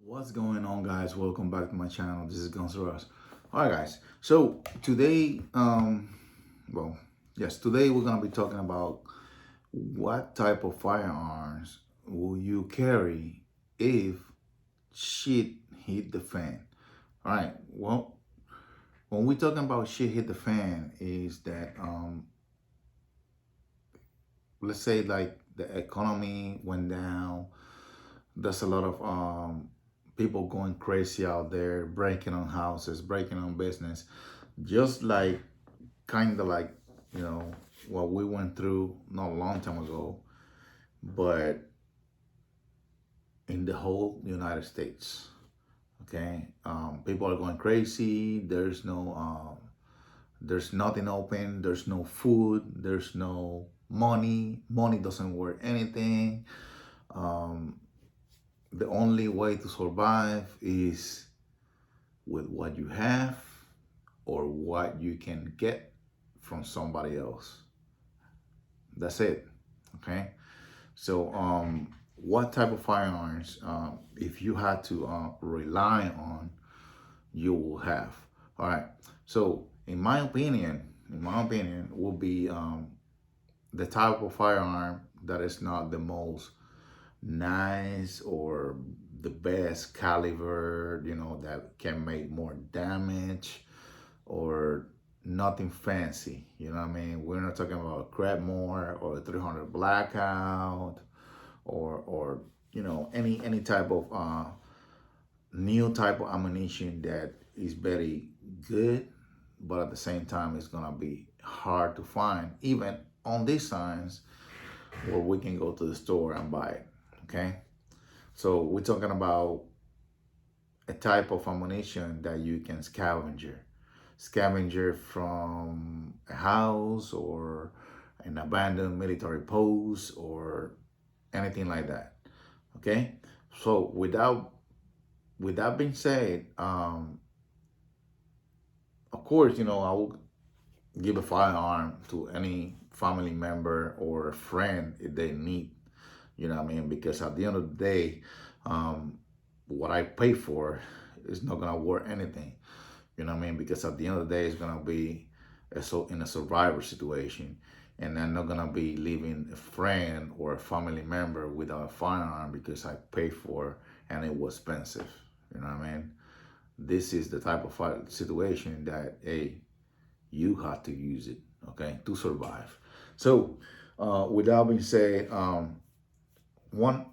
What's going on, guys? Welcome back to my channel. This is Guns N' Roses. All right, guys. So today, well, yes, today we're gonna be talking about what type of firearms will you carry if shit hit the fan. All right. Well, when we're talking about shit hit the fan, is that let's say like the economy went down. There's a lot of people going crazy out there, breaking on houses, breaking on business, just like kind of like you know what we went through not a long time ago, but in the whole United States. Okay, people are going crazy. There's nothing open. There's no food. There's no money. Money doesn't worth anything. Um, the only way to survive is with what you have or what you can get from somebody else. That's it. Okay. So, what type of firearms, if you had to rely on, you will have? All right. So, in my opinion, will be the type of firearm that is not the most nice or the best caliber, that can make more damage or nothing fancy. You know what I mean? We're not talking about Creedmoor or 300 Blackout or any type of new type of ammunition that is very good, but at the same time it's gonna be hard to find even on these signs where we can go to the store and buy it. Okay, so we're talking about a type of ammunition that you can scavenger from a house or an abandoned military post or anything like that. Okay, so with that being said, of course, I will give a firearm to any family member or friend if they need. You know what I mean? Because at the end of the day, what I pay for is not gonna worth anything. You know what I mean? Because at the end of the day, it's gonna be in a survivor situation, and I'm not gonna be leaving a friend or a family member without a firearm because I paid for and it was expensive. You know what I mean? This is the type of situation that you have to use it, okay, to survive. So, with that being said, one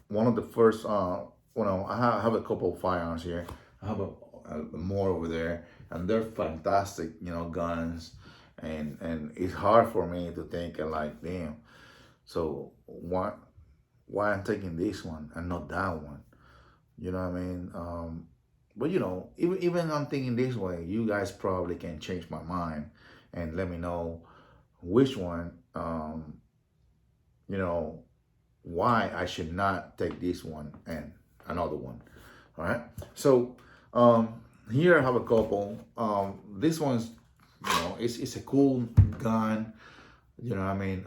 one of the first, I have a couple of firearms here. I have a more over there, and they're fantastic, guns, and it's hard for me to think like, damn. So why I'm taking this one and not that one? You know what I mean? But even I'm thinking this way, you guys probably can change my mind and let me know which one, you know, why I should not take this one and another one. All right. So here I have a couple. This one's, it's a cool gun. You know what I mean?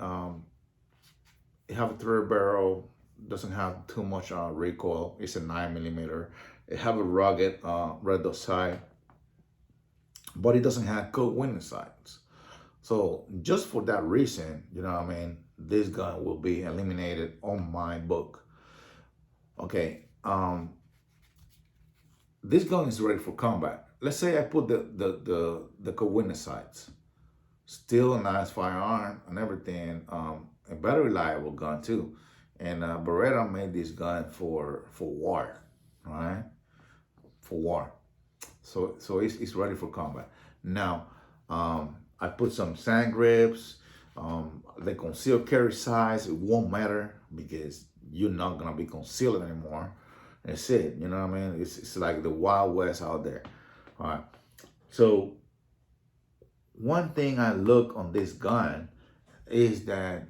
It have a third barrel, doesn't have too much recoil. It's a 9 millimeter. It have a rugged red dot sight, but it doesn't have cold window sights. So just for that reason, you know what I mean, this gun will be eliminated on my book. Okay, this gun is ready for combat. Let's say I put the cold window sights, still a nice firearm and everything, a very reliable gun too. And Beretta made this gun for war, right? For war. So it's ready for combat. Now, I put some sand grips. The concealed carry size, it won't matter because you're not gonna be concealed anymore. That's it. You know what I mean? It's like the Wild West out there. All right. So one thing I look on this gun is that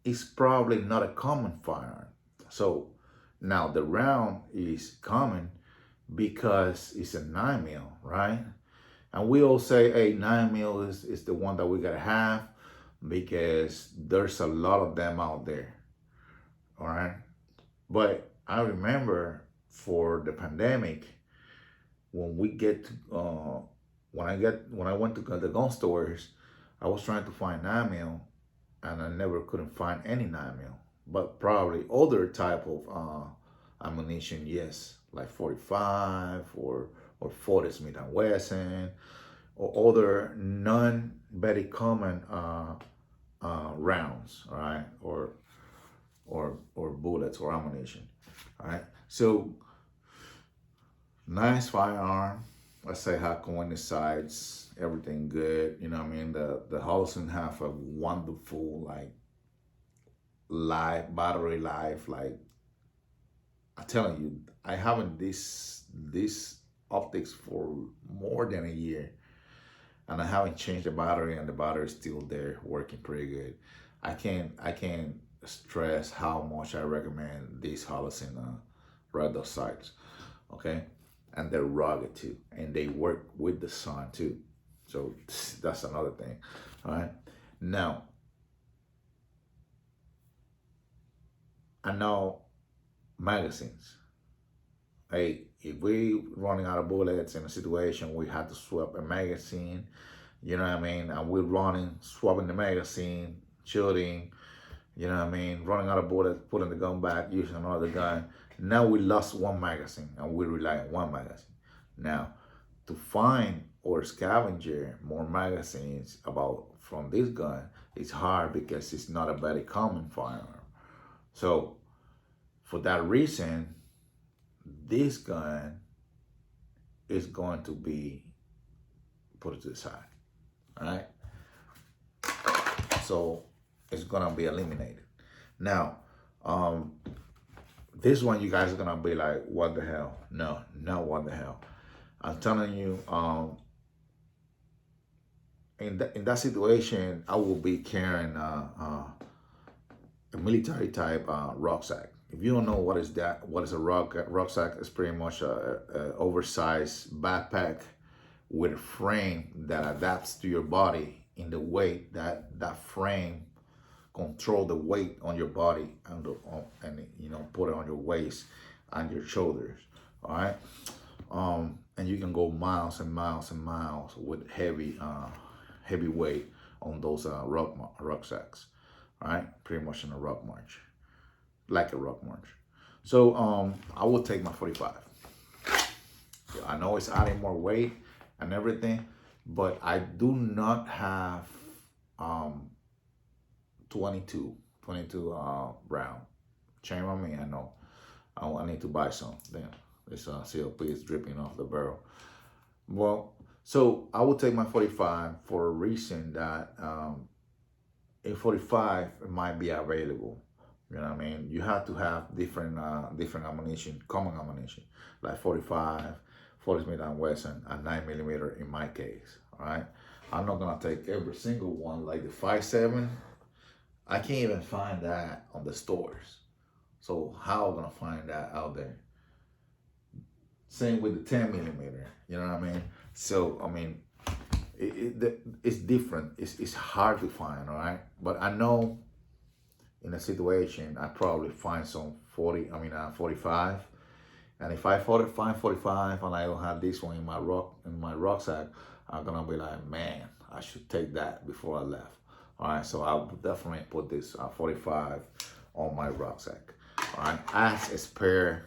it's probably not a common firearm. So now the round is common because it's a 9 mil, right? And we all say, hey, 9 mil is the one that we gotta have because there's a lot of them out there. All right. But I remember for the pandemic when we get to, when I went to the gun stores, I was trying to find 9mm and I never couldn't find any 9mm, but probably other type of ammunition, yes, like 45 or 40 Smith and Wesson or other non very common rounds, all right, or bullets or ammunition, all right. So nice firearm. Let's say how on the sides, everything good. You know what I mean? The Holosun have a wonderful like life, battery life. Like I'm telling you, I haven't this optics for more than a year, and I haven't changed the battery, and the battery is still there, working pretty good. I can't stress how much I recommend these Holosun red dot sights. Okay, and they're rugged too, and they work with the sun too. So that's another thing. All right. Now I know magazines. Hey, if we running out of bullets in a situation, we have to swap a magazine. You know what I mean? And we're running, swapping the magazine, shooting. You know what I mean? Running out of bullets, putting the gun back, using another gun. Now we lost one magazine, and we rely on one magazine. Now, to find or scavenger more magazines about from this gun is hard because it's not a very common firearm. So, for that reason, this gun is going to be put to the side. All right. So it's gonna be eliminated. Now, this one you guys are gonna be like, what the hell? No, not what the hell. I'm telling you, in that situation, I will be carrying a military type rucksack. If you don't know what is that, what is a rucksack? It's pretty much a oversized backpack with a frame that adapts to your body in the weight that frame control the weight on your body and you know put it on your waist and your shoulders. All right, and you can go miles and miles and miles with heavy weight on those rucksacks. All right, pretty much in a rock march, like a rock march. So I will take my 45. I know it's adding more weight and everything, but I do not have 22 round. Shame on me, I know. I need to buy some. Then this CLP is dripping off the barrel. Well, so I will take my 45 for a reason that a 45 might be available. You know what I mean? You have to have different ammunition, common ammunition, like 45, 40 Smith and Wesson, and 9mm in my case. All right. I'm not gonna take every single one like the 5.7. I can't even find that on the stores. So how am I gonna find that out there? Same with the 10mm. You know what I mean? So I mean, it's different. It's hard to find. All right. But I know in a situation I probably find some 45. And if I find 45 and I don't have this one in my rucksack, I'm gonna be like, man, I should take that before I left. All right, so I'll definitely put this 45 on my rucksack. All right, as a spare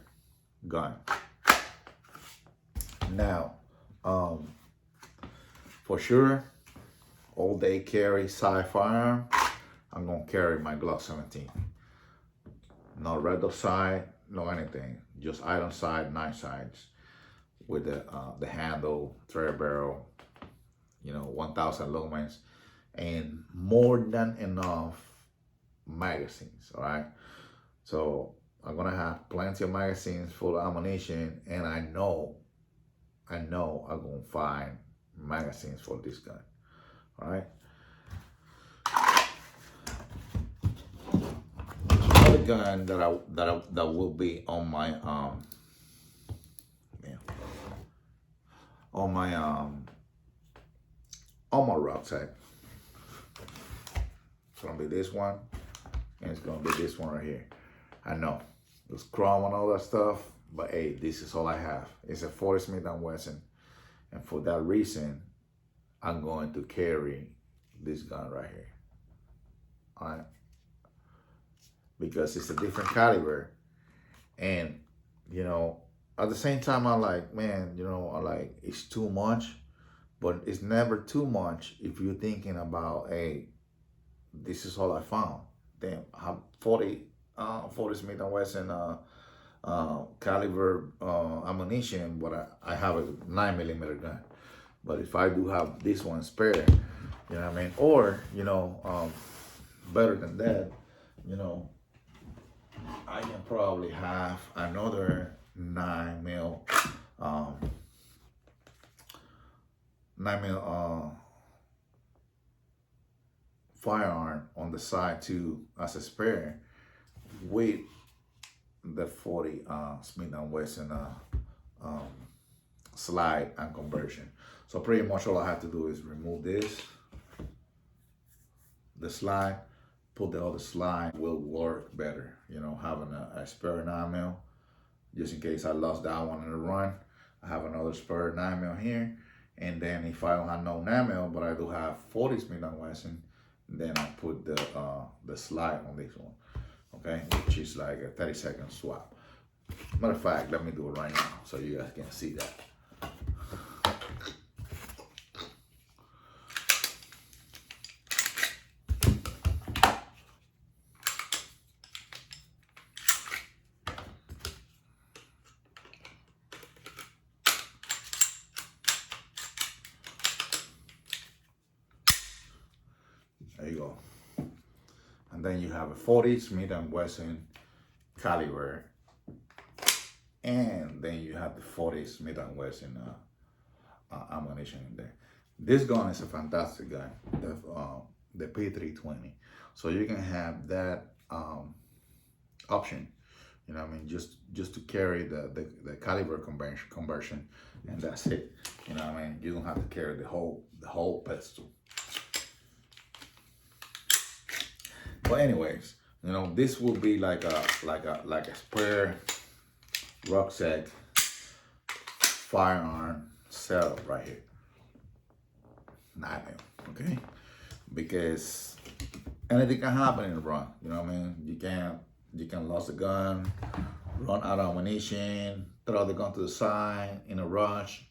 gun. Now, for sure, all day carry side firearm. I'm gonna carry my Glock 17. No red dot side, no anything. Just iron side, 9 sides with the handle, thread barrel, 1,000 lumens, and more than enough magazines. All right. So I'm gonna have plenty of magazines full of ammunition, and I know I'm gonna find magazines for this gun. All right. Another gun that will be on my on my rucksack. It's gonna be this one, and it's gonna be this one right here. I know It's chrome and all that stuff. But hey, this is all I have. It's a 40 Smith & Wesson. And for that reason, I'm going to carry this gun right here. All right. Because it's a different caliber. And, you know, at the same time, I like, man, you know, I like, it's too much. But it's never too much if you're thinking about, hey, this is all I found. Damn, I have 40 Smith & Wesson caliber ammunition, but I have a 9mm gun. But if I do have this one spare, you know what I mean? Or, you know, better than that, you know, I can probably have another 9mm 9mm firearm on the side too as a spare with the 40 Smith & Wesson slide and conversion. So pretty much all I have to do is remove this, the slide, put the other slide will work better. You know, having a spare 9mm, just in case I lost that one in the run, I have another spare 9mm here. And then if I don't have no 9mm, but I do have 40 Smith & Wesson, then I put the slide on this one, okay, which is like a 30-second swap. Matter of fact, let me do it right now so you guys can see that. There you go. And then you have a 40 Smith & Wesson caliber, and then you have the 40 Smith & Wesson ammunition in there. This gun is a fantastic gun, the P320. So you can have that option, you know what I mean, just to carry the caliber conversion, and that's it. You know what I mean, you don't have to carry the whole pistol. But anyways, you know, this will be like a spare rucksack firearm setup right here. 9mm, okay? Because anything can happen in the run. You know what I mean? You can lose the gun, run out of ammunition, throw the gun to the side in a rush,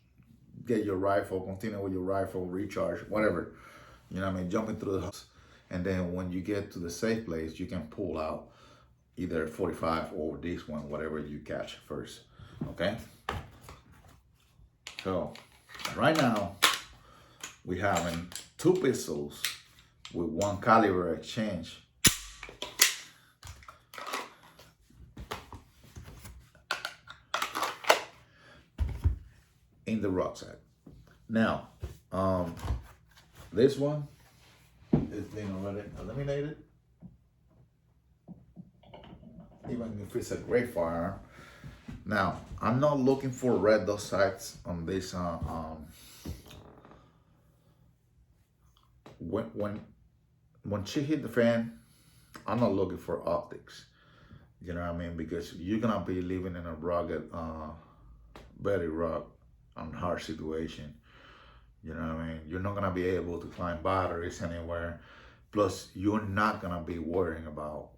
get your rifle, continue with your rifle, recharge, whatever. You know what I mean? Jumping through the house. And then when you get to the safe place, you can pull out either 45 or this one, whatever you catch first, okay? So right now, we having 2 pistols with 1 caliber exchange. In the rucksack. Now, this one, it's been already eliminated. Even if it's a great firearm. Now, I'm not looking for red dot sights on this. When she hit the fan, I'm not looking for optics. You know what I mean? Because you're gonna be living in a rugged, very rugged and hard situation. You know what I mean? You're not gonna be able to find batteries anywhere. Plus, you're not gonna be worrying about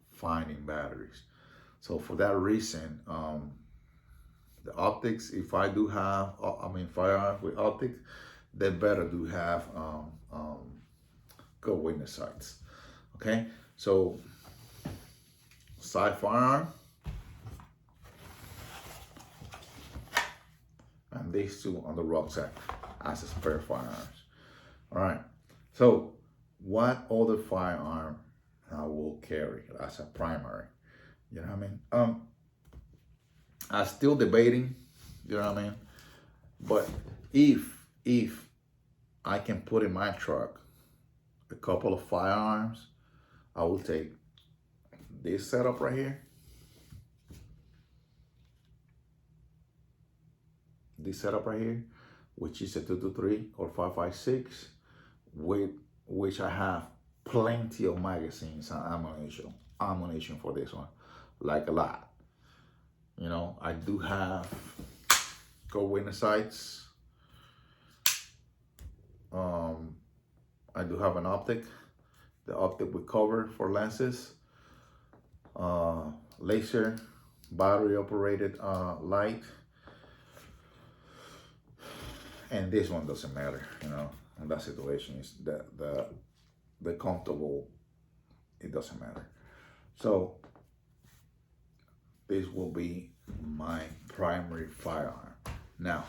finding batteries. So for that reason, the optics, if I do have, firearms with optics, they better do have good witness sights. Okay, so side firearm, and these 2 on the rucksack as a spare firearms. All right, so what other firearm I will carry as a primary? You know what I mean? I'm still debating, you know what I mean? But if I can put in my truck a couple of firearms, I will take this setup right here. This setup right here, which is a 223 or 5.56, with which I have plenty of magazines and ammunition for this one, like a lot. You know, I do have co-winner sights. I do have an optic, the optic with cover for lenses, laser, battery operated light, and this one doesn't matter, you know, in that situation is the comfortable, it doesn't matter. So this will be my primary firearm. Now,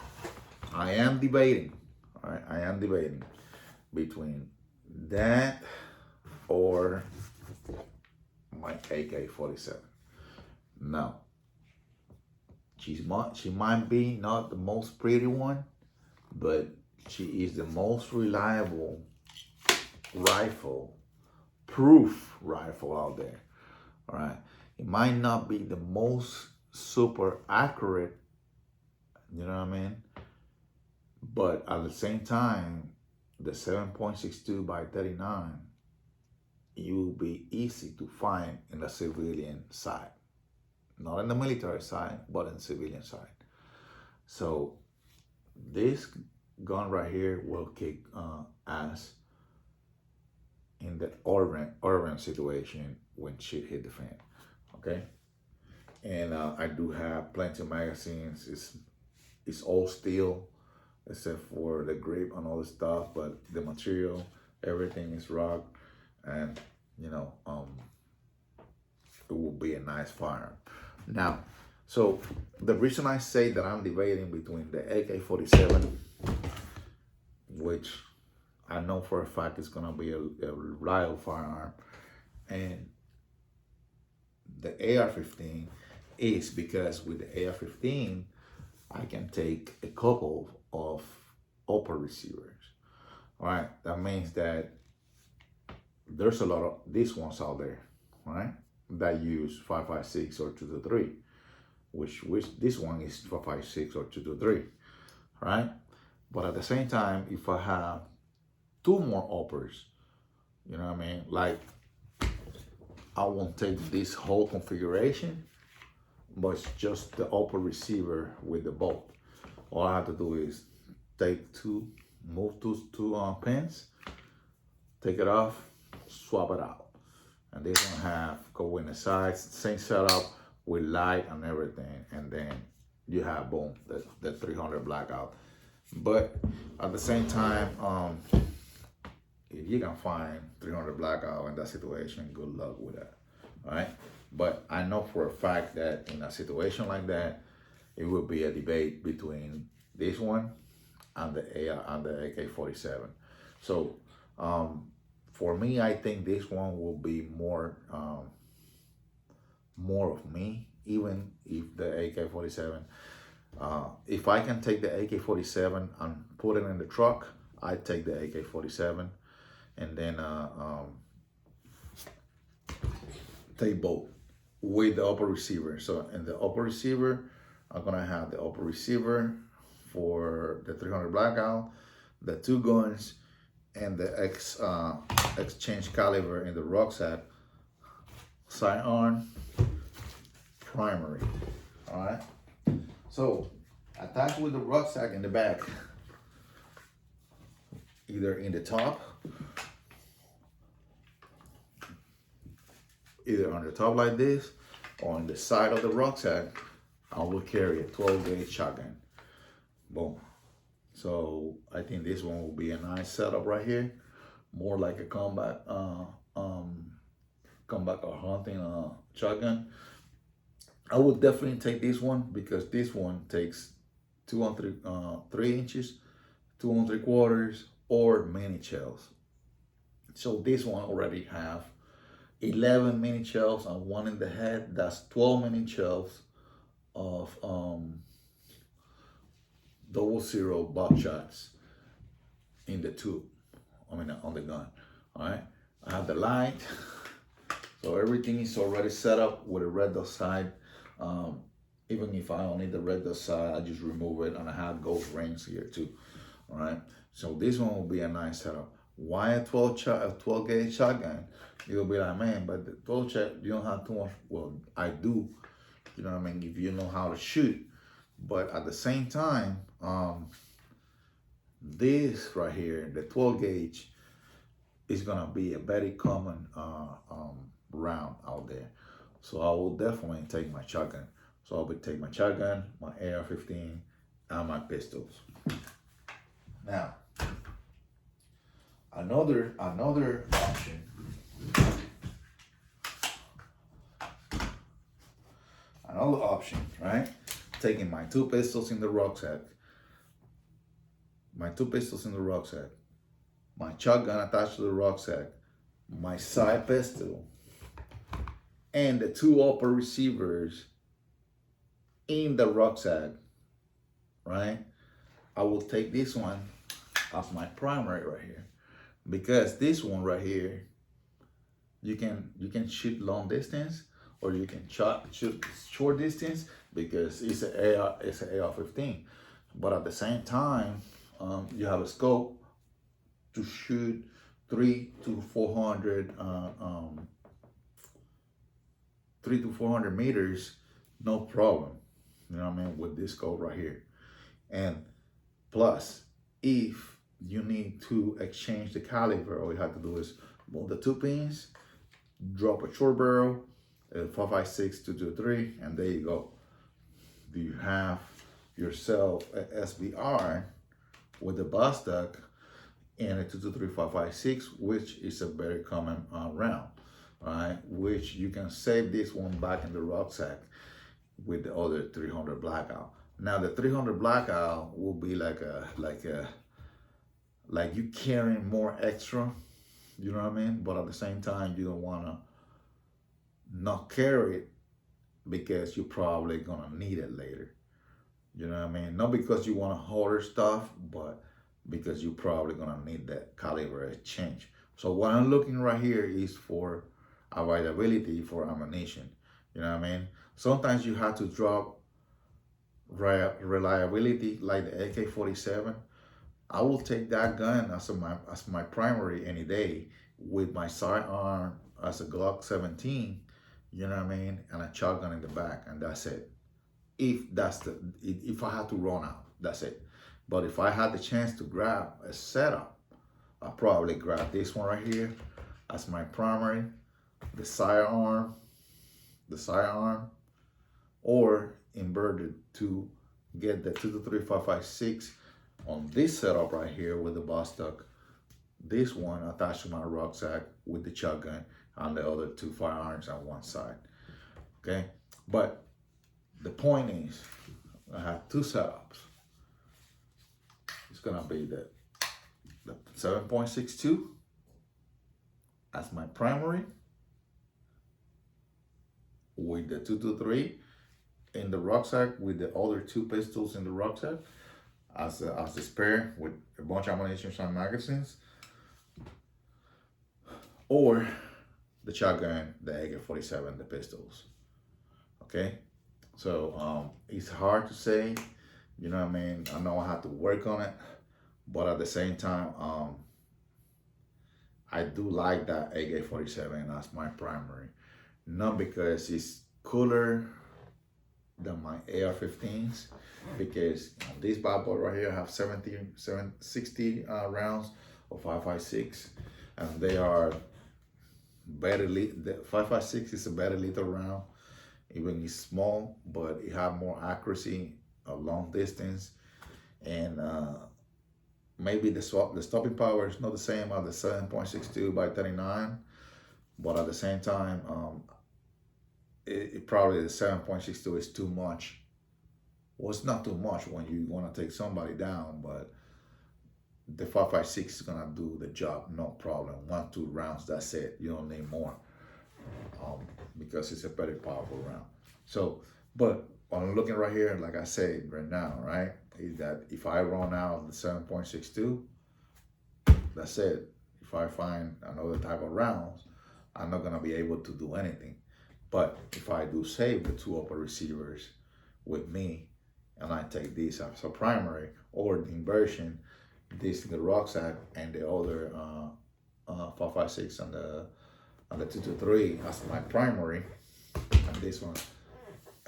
I am debating, all right, I am debating between that or my AK-47. Now, she might be not the most pretty one, but she is the most reliable rifle, proof rifle out there. All right, it might not be the most super accurate, you know what I mean, but at the same time, the 7.62 by 39, it will be easy to find in the civilian side, not in the military side, but in the civilian side. So this gun right here will kick ass in the urban situation when shit hit the fan. Okay, and I do have plenty of magazines. It's all steel except for the grip and all the stuff, but the material, everything is rock, and you know, it will be a nice firearm. Now, so the reason I say that I'm debating between the AK-47, which I know for a fact is gonna be a reliable firearm, and the AR-15 is because with the AR-15, I can take a couple of upper receivers. All right, that means that there's a lot of these ones out there, right, that use 5.56 or 223, which this one is 5.56 or 223, right? But at the same time, if I have two more uppers, you know what I mean, like I won't take this whole configuration, but it's just the upper receiver with the bolt. All I have to do is move two pins, take it off, swap it out. And this one have go in the sides, same setup with light and everything. And then you have, boom, the 300 blackout. But at the same time, if you can find 300 blackout in that situation, good luck with that, all right? But I know for a fact that in a situation like that, it will be a debate between this one and the AR and the AK-47. So for me, I think this one will be more of me, even if the AK-47. If I can take the AK-47 and put it in the truck, I take the AK-47, and then take both with the upper receiver. So in the upper receiver, I'm gonna have the upper receiver for the 300 blackout, the two guns, and the exchange caliber in the rucksack, sidearm, primary. All right. So attached with the rucksack in the back, either in the top, either on the top like this, or on the side of the rucksack, I will carry a 12 gauge shotgun. Boom. So I think this one will be a nice setup right here, more like a combat or hunting shotgun. I would definitely take this one because this one takes 3 inches, 2 3/4, or mini shells. So this one already have 11 mini shells and one in the head. That's 12 mini shells of 00 buckshots in the tube. I mean, on the gun. All right. I have the light, so everything is already set up with a red dot side. Even if I don't need the red dot side, I just remove it, and I have ghost rings here too. All right. So this one will be a nice setup. Why a 12 gauge shotgun? You'll be like, man, but the 12 shot, you don't have too much. Well, I do You know what I mean? If you know how to shoot. But at the same time, this right here, the 12 gauge, is gonna be a very common round out there. So I will definitely take my shotgun. So I'll be take my shotgun, my AR-15, and my pistols. Now, another option. Another option, right? Taking my two pistols in the rucksack, my shotgun attached to the rucksack, my side pistol, and the two upper receivers in the rucksack, right? I will take this one as my primary right here, because this one right here, you can shoot long distance, or you can shoot short distance, because it's an AR-15. But at the same time, you have a scope to shoot 3 to 400 meters, no problem. You know what I mean, with this scope right here. And plus, if you need to exchange the caliber, all you have to do is move the two pins, drop a short barrel, a 5.56 223, and there you go. You have yourself a SBR with a Bostock and a 223 5.56, which is a very common round, right? Which you can save this one back in the rucksack with the other 300 Blackout. Now the 300 Blackout will be like you carrying more extra, you know what I mean? But at the same time, you don't wanna not carry it, because you're probably gonna need it later. You know what I mean? Not because you wanna hoard stuff, but because you're probably gonna need that caliber change. So what I'm looking right here is for availability for ammunition. You know what I mean? Sometimes you have to drop reliability, like the AK-47. I will take that gun as my primary any day, with my sidearm as a Glock 17. You know what I mean? And a shotgun in the back, and that's it. If I had to run out, that's it. But if I had the chance to grab a setup, I probably grab this one right here as my primary, the sidearm, or inverted to get the 223 5.56 on this setup right here with the Bostock. This one attached to my rucksack with the shotgun, and the other two firearms on one side. Okay, but the point is, I have two setups. It's gonna be the 7.62 as my primary, with the 223 in the rucksack, with the other two pistols in the rucksack as a spare, with a bunch of ammunition and magazines, or the shotgun, the AK-47, the pistols. Okay, so it's hard to say, you know what I mean? I know I have to work on it, but at the same time, I do like that AK-47 as my primary. Not because it's cooler than my AR-15s, because this bad boy right here have 60 rounds of 5.56, and they are better. The 5.56 is a better lethal round. Even it's small, but it have more accuracy of long distance, and maybe the stopping power is not the same as the 7.62 by 39, but at the same time, it probably the 7.62 is too much. Well, it's not too much when you want to take somebody down, but the 5.56 is gonna do the job, no problem. 1-2 rounds, that's it. You don't need more, because it's a very powerful round. So, but what I'm looking right here, like I said right now, right, is that if I run out the 7.62, that's it. If I find another type of rounds, I'm not gonna be able to do anything. But if I do save the two upper receivers with me, and I take this as a primary, or the inversion, this in the rucksack and the other 5.56 and the 223 as my primary, and this one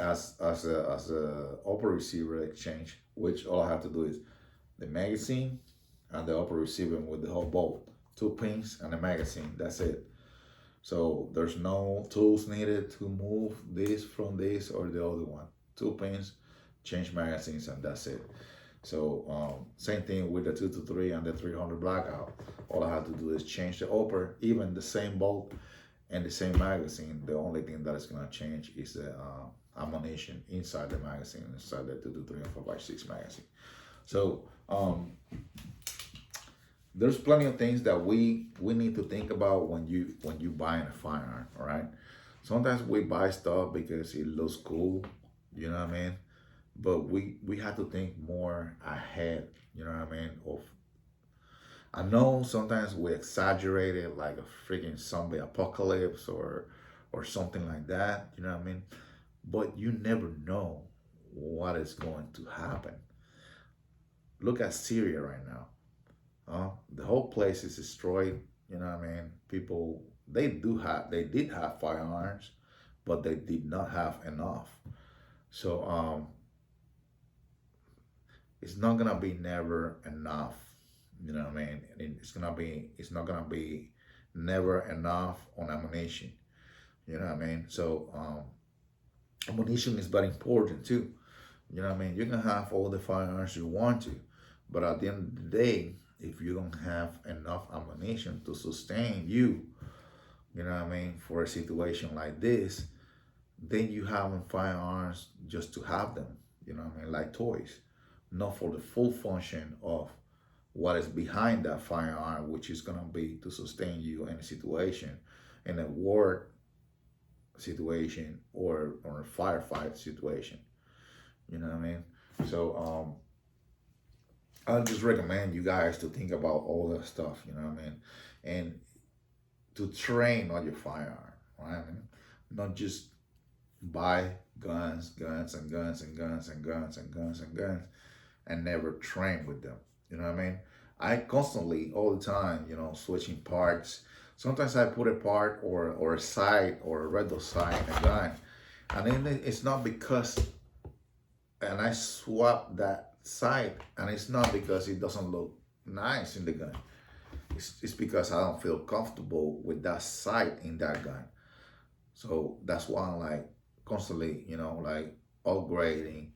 as a upper receiver exchange, which all I have to do is the magazine and the upper receiver with the whole bolt, two pins and a magazine. That's it. So there's no tools needed to move this from this or the other one. Two pins, change magazines, and that's it. So same thing with the 223 and the 300 blackout. All I have to do is change the upper, even the same bolt and the same magazine. The only thing that is gonna change is the ammunition inside the magazine, inside the 223 and 4x6 magazine. So there's plenty of things that we need to think about when you buying a firearm. All right. Sometimes we buy stuff because it looks cool. You know what I mean? But we have to think more ahead. You know what I mean? Of I know sometimes we exaggerate it like a freaking zombie apocalypse or something like that. You know what I mean? But you never know what is going to happen. Look at Syria right now. The whole place is destroyed. You know what I mean? People they did have firearms, but they did not have enough. So it's not gonna be never enough. You know what I mean? And it's not gonna be never enough on ammunition. You know what I mean? So ammunition is very important too. You know what I mean? You can have all the firearms you want to, but at the end of the day, if you don't have enough ammunition to sustain you, you know what I mean, for a situation like this, then you have firearms just to have them, you know what I mean, like toys, not for the full function of what is behind that firearm, which is gonna be to sustain you in a situation, in a war situation or a firefight situation. You know what I mean? So I just recommend you guys to think about all that stuff, you know what I mean? And to train on your firearm, right? I mean, not just buy guns, guns and guns and guns and guns and guns and guns and never train with them. You know what I mean? I constantly, all the time, switching parts. Sometimes I put a part or a sight or a red dot sight in a gun. And then it's not because, and I swap that sight, and it's not because it doesn't look nice in the gun. It's because I don't feel comfortable with that sight in that gun. So that's why I'm like constantly, like upgrading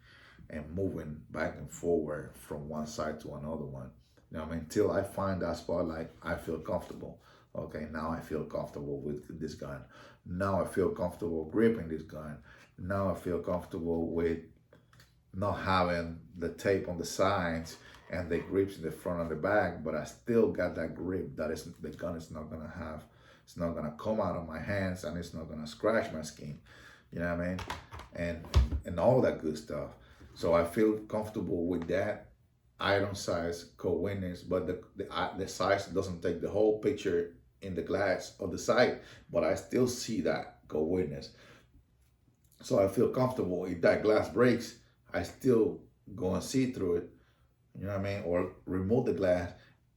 and moving back and forward from one side to another one. You know what I mean? Until I find that spot like I feel comfortable. Okay, now I feel comfortable with this gun. Now I feel comfortable gripping this gun. Now I feel comfortable with not having the tape on the sides and the grips in the front and the back, but I still got that grip that is the gun is not gonna have. It's not gonna come out of my hands and it's not gonna scratch my skin. You know what I mean? And all that good stuff. So I feel comfortable with that item size co-witness, but the size doesn't take the whole picture in the glass of the sight, but I still see that co-witness. So I feel comfortable if that glass breaks, I still go and see through it, you know what I mean? Or remove the glass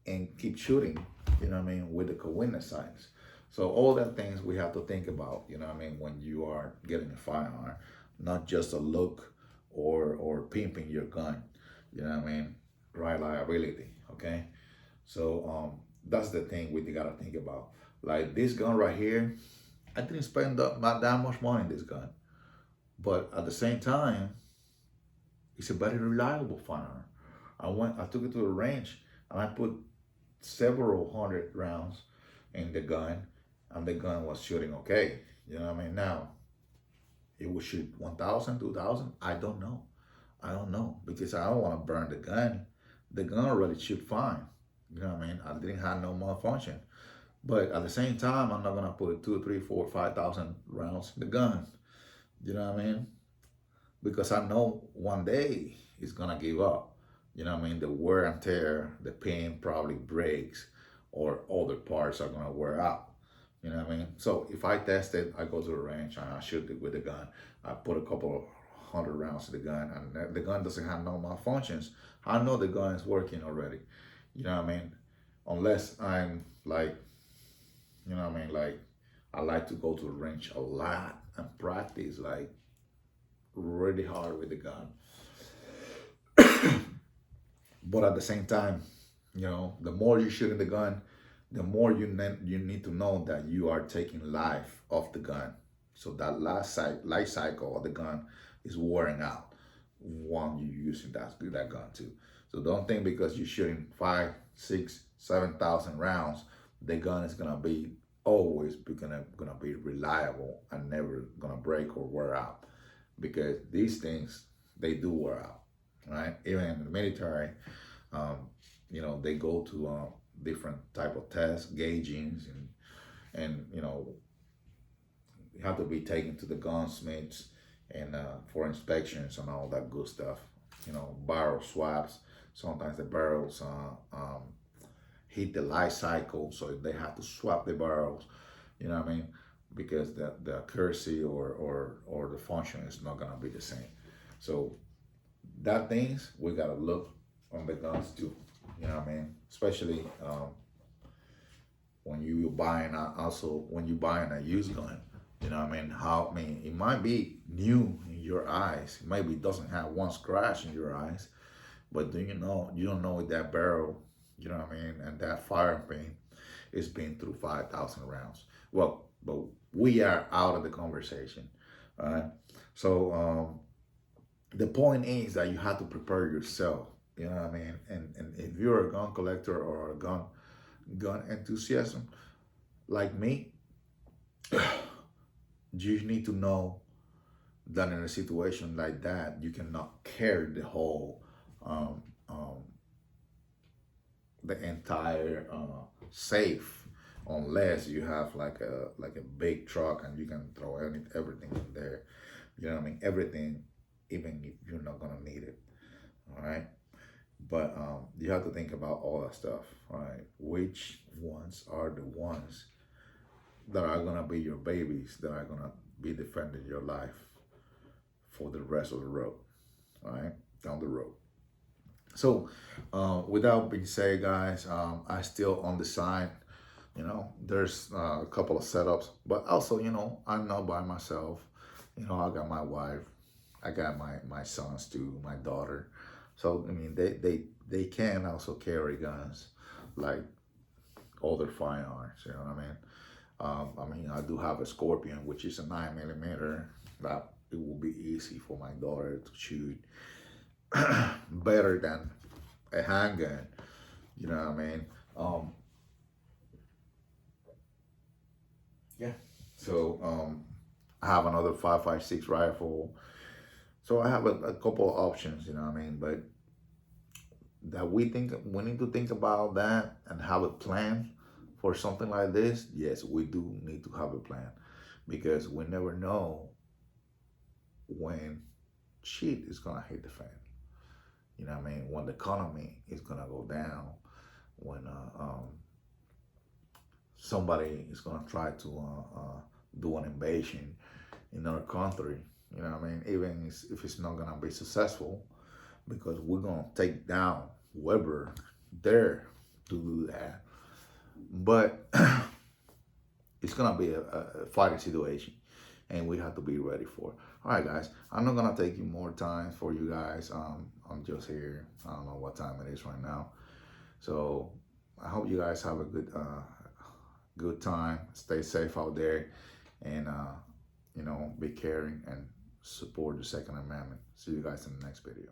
and keep shooting, you know what I mean, with the co-witness signs. So all that things we have to think about, you know what I mean, when you are getting a firearm, not just a look or pimping your gun, you know what I mean? Reliability, okay? So that's the thing we gotta think about. Like this gun right here, I didn't spend not that much money in this gun, but at the same time, it's a very reliable firearm. I took it to the range and I put several hundred rounds in the gun, and the gun was shooting okay. You know what I mean? Now, it would shoot 1,000, 2,000. I don't know. I don't know because I don't want to burn the gun. The gun already shoot fine. You know what I mean? I didn't have no malfunction. But at the same time, I'm not gonna put 2, 3, 4, 5,000 rounds in the gun. You know what I mean? Because I know one day it's gonna give up. You know what I mean? The wear and tear, the pin probably breaks, or other parts are gonna wear out. You know what I mean? So if I test it, I go to the range and I shoot it with the gun. I put a couple of hundred rounds to the gun, and the gun doesn't have no malfunctions. I know the gun is working already. You know what I mean? Unless I'm like, you know what I mean? Like, I like to go to the range a lot and practice, like really hard with the gun. But at the same time, the more you shoot in the gun, the more you need to know that you are taking life off the gun. So that life cycle of the gun is wearing out when you're using that gun too. So don't think because you're shooting 5, 6, 7,000 rounds, the gun is gonna be always gonna be reliable and never gonna break or wear out, because these things, they do wear out, right? Even in the military, um, they go to different type of tests, gaugings, and you have to be taken to the gunsmiths and for inspections and all that good stuff. Barrel swaps. Sometimes the barrels hit the life cycle, so they have to swap the barrels. You know what I mean? Because the accuracy or the function is not gonna be the same. So that things we gotta look on the guns too. You know what I mean? Especially when you buying also when you buying a used gun. You know what I mean? It might be new in your eyes. Maybe it doesn't have one scratch in your eyes, but do you don't know if that barrel, you know what I mean, and that firing pin is been through 5,000 rounds. Well, but we are out of the conversation. All right. So the point is that you have to prepare yourself. You know what I mean? And if you're a gun collector or a gun enthusiasm like me, you need to know that in a situation like that, you cannot carry the whole, um, um, the entire safe, unless you have like a big truck and you can throw everything in there. You know what I mean? Everything, even if you're not gonna need it. All right. But you have to think about all that stuff. All right. Which ones are the ones that are gonna be your babies, that are gonna be defending your life for the rest of the road, all right, down the road. So, without being said, guys, I still on the side. There's a couple of setups, but also, I'm not by myself. I got my wife, I got my sons too, my daughter. So I mean, they can also carry guns like other firearms. You know what I mean? I do have a Scorpion, which is a 9 millimeter. That it will be easy for my daughter to shoot better than a handgun. You know what I mean? Yeah. So I have another 5.56 rifle. So I have a couple of options. You know what I mean? But that we need to think about that and have a plan for something like this. Yes, we do need to have a plan, because we never know when shit is gonna hit the fan. You know what I mean? When the economy is gonna go down, when somebody is gonna try to do an invasion in another country. You know what I mean? Even if it's not gonna be successful, because we're gonna take down whoever dare to do that. But it's gonna be a fighting situation, and we have to be ready for it. All right, guys. I'm not gonna take you more time for you guys. I'm just here. I don't know what time it is right now. So I hope you guys have a good time. Stay safe out there, and be caring and support the Second Amendment. See you guys in the next video.